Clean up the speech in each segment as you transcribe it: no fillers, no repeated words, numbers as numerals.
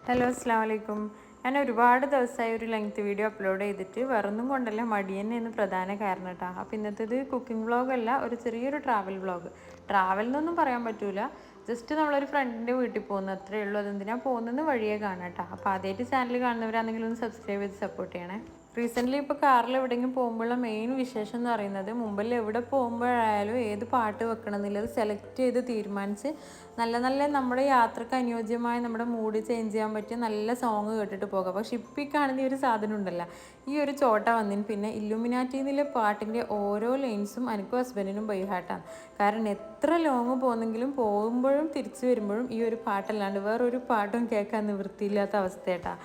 Hello അസ്സാം വലൈക്കും. ഞാൻ ഒരുപാട് ദിവസമായി ഒരു ലെങ്ത് വീഡിയോ അപ്ലോഡ് ചെയ്തിട്ട് വേറൊന്നും കൊണ്ടല്ല, മടി തന്നെയാണ് പ്രധാന കാരണം കേട്ടോ. അപ്പോൾ ഇന്നത്തേത് കുക്കിംഗ് വ്ളോഗല്ല, ഒരു ചെറിയൊരു ട്രാവൽ വ്ളോഗ്. ട്രാവൽ എന്നൊന്നും പറയാൻ പറ്റൂല, ജസ്റ്റ് നമ്മളൊരു ഫ്രണ്ടിൻ്റെ വീട്ടിൽ പോകുന്നു, അത്രേ ഉള്ളൂ. അതെന്തിനാ പോകുന്നത് വഴിയേ കാണാം കേട്ടോ. അപ്പോൾ ആദ്യമായിട്ട് ചാനൽ കാണുന്നവരാണെങ്കിലും ഒന്ന് സബ്സ്ക്രൈബ് ചെയ്ത് സപ്പോർട്ട് ചെയ്യണേ. റീസെൻ്റ്ലി ഇപ്പോൾ കാറിൽ എവിടെയെങ്കിലും പോകുമ്പോഴുള്ള മെയിൻ വിശേഷം എന്ന് പറയുന്നത്, മുമ്പിൽ എവിടെ പോകുമ്പോഴായാലും ഏത് പാട്ട് വെക്കണം എന്നുള്ളത് സെലക്ട് ചെയ്ത് തീരുമാനിച്ച് നല്ല നല്ല നമ്മുടെ യാത്രക്ക് അനുയോജ്യമായ നമ്മുടെ മൂഡ് ചേഞ്ച് ചെയ്യാൻ പറ്റിയ നല്ല സോങ് കേട്ടിട്ട് പോകാം. പക്ഷെ ഇപ്പം ഈ കാണുന്ന ഈ ഒരു സാധനം ഉണ്ടല്ലോ, ഈ ഒരു ചോട്ട വന്നതിന് പിന്നെ ഇല്ലുമിനാറ്റി എന്നുള്ള പാട്ടിൻ്റെ ഓരോ ലൈൻസും എനിക്കും ഹസ്ബൻഡിനും ബൈഹാർട്ടാണ്. കാരണം എത്ര ലോങ് പോകുന്നെങ്കിലും പോകുമ്പോഴും തിരിച്ചു വരുമ്പോഴും ഈ ഒരു പാട്ടല്ലാണ്ട് വേറൊരു പാട്ടും കേൾക്കാൻ നിവൃത്തിയില്ലാത്ത അവസ്ഥയായിട്ടാണ്.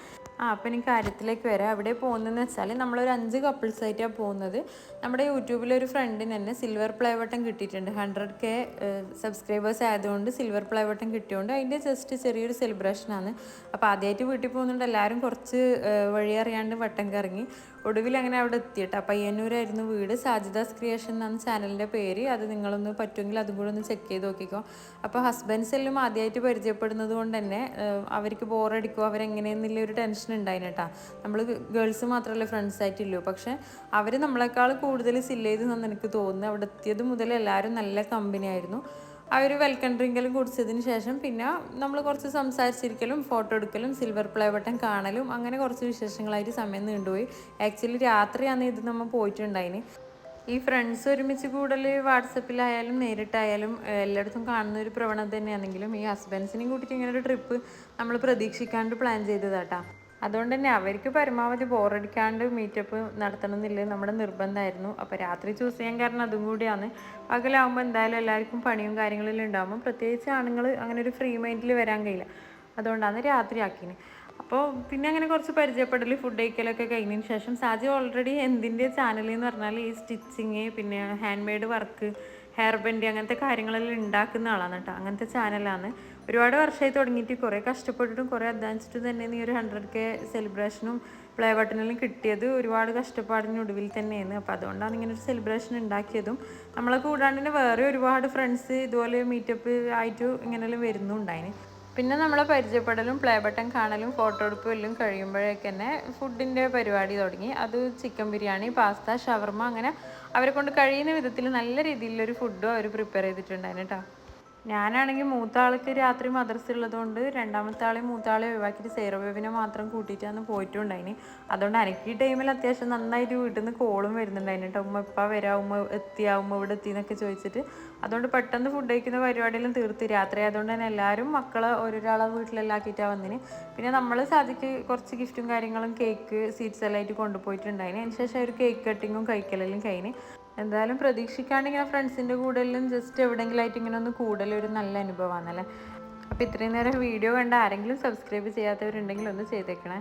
അപ്പം എനിക്ക് കാര്യത്തിലേക്ക് വരാം. അവിടെ പോകുന്നതെന്ന് വെച്ചാൽ നമ്മളൊരു 5 കപ്പിൾസായിട്ടാണ് പോകുന്നത്. നമ്മുടെ യൂട്യൂബിലൊരു ഫ്രണ്ടിന് തന്നെ സിൽവർ പ്ലേ ബട്ടൺ കിട്ടിയിട്ടുണ്ട്. 100K സബ്സ്ക്രൈബേഴ്സ് ആയതുകൊണ്ട് സിൽവർ പ്ലേ ബട്ടൺ കിട്ടിയതുകൊണ്ട് അതിൻ്റെ ജസ്റ്റ് ചെറിയൊരു സെലിബ്രേഷനാണ്. അപ്പോൾ ആദ്യമായിട്ട് വീട്ടിൽ പോകുന്നുണ്ട്, എല്ലാവരും കുറച്ച് വഴി അറിയാണ്ട് വട്ടം കറങ്ങി ഒടുവിൽ അങ്ങനെ അവിടെ എത്തിയിട്ട്. പയ്യന്നൂരായിരുന്നു വീട്. സാജിദാസ് ക്രിയേഷൻ എന്നാണ് ചാനലിൻ്റെ പേര്. അത് നിങ്ങളൊന്ന് പറ്റുമെങ്കിൽ അതും കൂടെ ഒന്ന് ചെക്ക് ചെയ്ത് നോക്കിക്കോ. അപ്പോൾ ഹസ്ബൻഡ്സ് എല്ലാം ആദ്യമായിട്ട് പരിചയപ്പെടുന്നത് കൊണ്ട് തന്നെ അവർക്ക് ബോറടിക്കും, അവരെങ്ങനെയെന്നുള്ള ഒരു ടെൻഷൻ ഉണ്ടായിന് കേട്ടോ. നമ്മൾ ഗേൾസ് മാത്രമല്ല ഫ്രണ്ട്സ് ആയിട്ടുള്ളൂ, പക്ഷെ അവർ നമ്മളെക്കാൾ കൂടുതൽ സില്ല് ചെയ്തെന്നാണ് എനിക്ക് തോന്നുന്നത്. അവിടെ എത്തിയത് മുതൽ എല്ലാവരും നല്ല കമ്പനി ആയിരുന്നു. ആ ഒരു വെൽക്കം ഡ്രിങ്കെല്ലാം കുടിച്ചതിന് ശേഷം പിന്നെ നമ്മൾ കുറച്ച് സംസാരിച്ചിരിക്കലും ഫോട്ടോ എടുക്കലും സിൽവർ പ്ലേ ബട്ടൺ കാണലും അങ്ങനെ കുറച്ച് വിശേഷങ്ങളായിട്ട് സമയം നീണ്ടുപോയി. ആക്ച്വലി രാത്രിയാണ് ഇത് നമ്മൾ പോയിട്ടുണ്ടായിന്. ഈ ഫ്രണ്ട്സ് ഒരുമിച്ച് കൂടൽ വാട്സപ്പിലായാലും നേരിട്ടായാലും എല്ലായിടത്തും കാണുന്ന ഒരു പ്രവണത തന്നെയാണെങ്കിലും ഈ ഹസ്ബൻഡ്സിനെയും കൂട്ടിയിട്ട് ഇങ്ങനെ ഒരു ട്രിപ്പ് നമ്മൾ പ്രതീക്ഷിക്കാണ്ട് പ്ലാൻ ചെയ്തതാട്ടാ. അതുകൊണ്ട് തന്നെ അവർക്ക് പരമാവധി ബോറടിക്കാണ്ട് മീറ്റപ്പ് നടത്തണം എന്നുള്ളത് നമ്മുടെ നിർബന്ധമായിരുന്നു. അപ്പോൾ രാത്രി ചൂസ് ചെയ്യാൻ കാരണം അതും കൂടിയാണ്. പകലാകുമ്പോൾ എന്തായാലും എല്ലാവർക്കും പണിയും കാര്യങ്ങളെല്ലാം ഉണ്ടാകുമ്പോൾ പ്രത്യേകിച്ച് ആണുങ്ങൾ അങ്ങനെ ഒരു ഫ്രീ മൈൻഡിൽ വരാൻ കഴിയില്ല. അതുകൊണ്ടാണ് രാത്രി ആക്കിയത്. അപ്പോൾ പിന്നെ അങ്ങനെ കുറച്ച് പരിചയപ്പെടൽ ഫുഡ് കഴിക്കലൊക്കെ കഴിഞ്ഞതിന് ശേഷം സാജി ഓൾറെഡി എന്തിൻ്റെ ചാനൽ എന്ന് പറഞ്ഞാൽ ഈ സ്റ്റിച്ചിങ്, പിന്നെ hand made work, hair bend അങ്ങനത്തെ കാര്യങ്ങളെല്ലാം ഉണ്ടാക്കുന്ന ആളാണ് കേട്ടോ. അങ്ങനത്തെ ചാനലാണ്. ഒരുപാട് വർഷമായി തുടങ്ങിയിട്ട് കുറേ കഷ്ടപ്പെട്ടിട്ടും കുറേ അധ്വാനിച്ചിട്ടും തന്നെ ഈ ഒരു 100K സെലിബ്രേഷനും പ്ലേ ബട്ടണെല്ലാം കിട്ടിയത് ഒരുപാട് കഷ്ടപ്പാടിനൊടുവിൽ തന്നെയാണ്. അപ്പോൾ അതുകൊണ്ടാണ് ഇങ്ങനെ ഒരു സെലിബ്രേഷൻ ഉണ്ടാക്കിയതും. നമ്മളെ കൂടാണ്ട് തന്നെ വേറെ ഒരുപാട് ഫ്രണ്ട്സ് ഇതുപോലെ മീറ്റപ്പ് ആയിട്ട് ഇങ്ങനെയെല്ലാം വരുന്നുണ്ടായിന്. പിന്നെ നമ്മളെ പരിചയപ്പെടലും പ്ലേ ബട്ടൺ കാണലും ഫോട്ടോ എടുപ്പും എല്ലാം കഴിയുമ്പോഴേക്ക് തന്നെ ഫുഡിൻ്റെ പരിപാടി തുടങ്ങി. അത് ചിക്കൻ ബിരിയാണി, പാസ്ത, ഷവർമ, അങ്ങനെ അവരെ കൊണ്ട് കഴിയുന്ന വിധത്തിൽ നല്ല രീതിയിലൊരു ഫുഡും അവർ പ്രിപ്പയർ ചെയ്തിട്ടുണ്ടായിരുന്നു കേട്ടോ. ഞാനാണെങ്കിൽ മൂത്ത ആൾക്ക് രാത്രി മദ്രസ ഉള്ളതുകൊണ്ട് രണ്ടാമത്തെ മൂത്താളെ ഒഴിവാക്കിയിട്ട് സേറോവേവിനെ മാത്രം കൂട്ടിയിട്ടാണ് പോയിട്ടുണ്ടായിന്. അതുകൊണ്ട് എനിക്ക് ഈ ടൈമിൽ അത്യാവശ്യം നന്നായിട്ട് വീട്ടിൽ നിന്ന് കോളും വരുന്നുണ്ടായിരുന്നു കേട്ടോ. ഉമ്മ എപ്പോൾ വരാം, ഉമ്മ എത്തിയാ, ഉമ്മ ഇവിടെ എത്തിയെന്നൊക്കെ ചോദിച്ചിട്ട്. അതുകൊണ്ട് പെട്ടെന്ന് ഫുഡ് കഴിക്കുന്ന പരിപാടിയെല്ലാം തീർത്ത് രാത്രി ആയതുകൊണ്ട് തന്നെ എല്ലാവരും മക്കളെ ഓരോരാളെ വീട്ടിലെല്ലാം ആക്കിയിട്ടാണ് വന്നിന്. പിന്നെ നമ്മൾ സാധിക്ക് കുറച്ച് ഗിഫ്റ്റും കാര്യങ്ങളും കേക്ക് സ്വീറ്റ്സ് എല്ലാം ആയിട്ട് കൊണ്ടുപോയിട്ടുണ്ടായിന്. അതിന് ശേഷം ഒരു കേക്ക് കട്ടിങ്ങും കഴിക്കലെല്ലാം കഴിഞ്ഞ്. എന്തായാലും പ്രതീക്ഷിക്കാണ്ട് ഇങ്ങനെ ഫ്രണ്ട്സിൻ്റെ കൂടെ എല്ലാം ജസ്റ്റ് എവിടെയെങ്കിലും ആയിട്ട് ഇങ്ങനെ ഒന്ന് കൂടലൊരു നല്ല അനുഭവമാണല്ലേ. അപ്പോൾ ഇത്രയും നേരം വീഡിയോ കണ്ട ആരെങ്കിലും സബ്സ്ക്രൈബ് ചെയ്യാത്തവരുണ്ടെങ്കിൽ ഒന്ന് ചെയ്തേക്കണേ.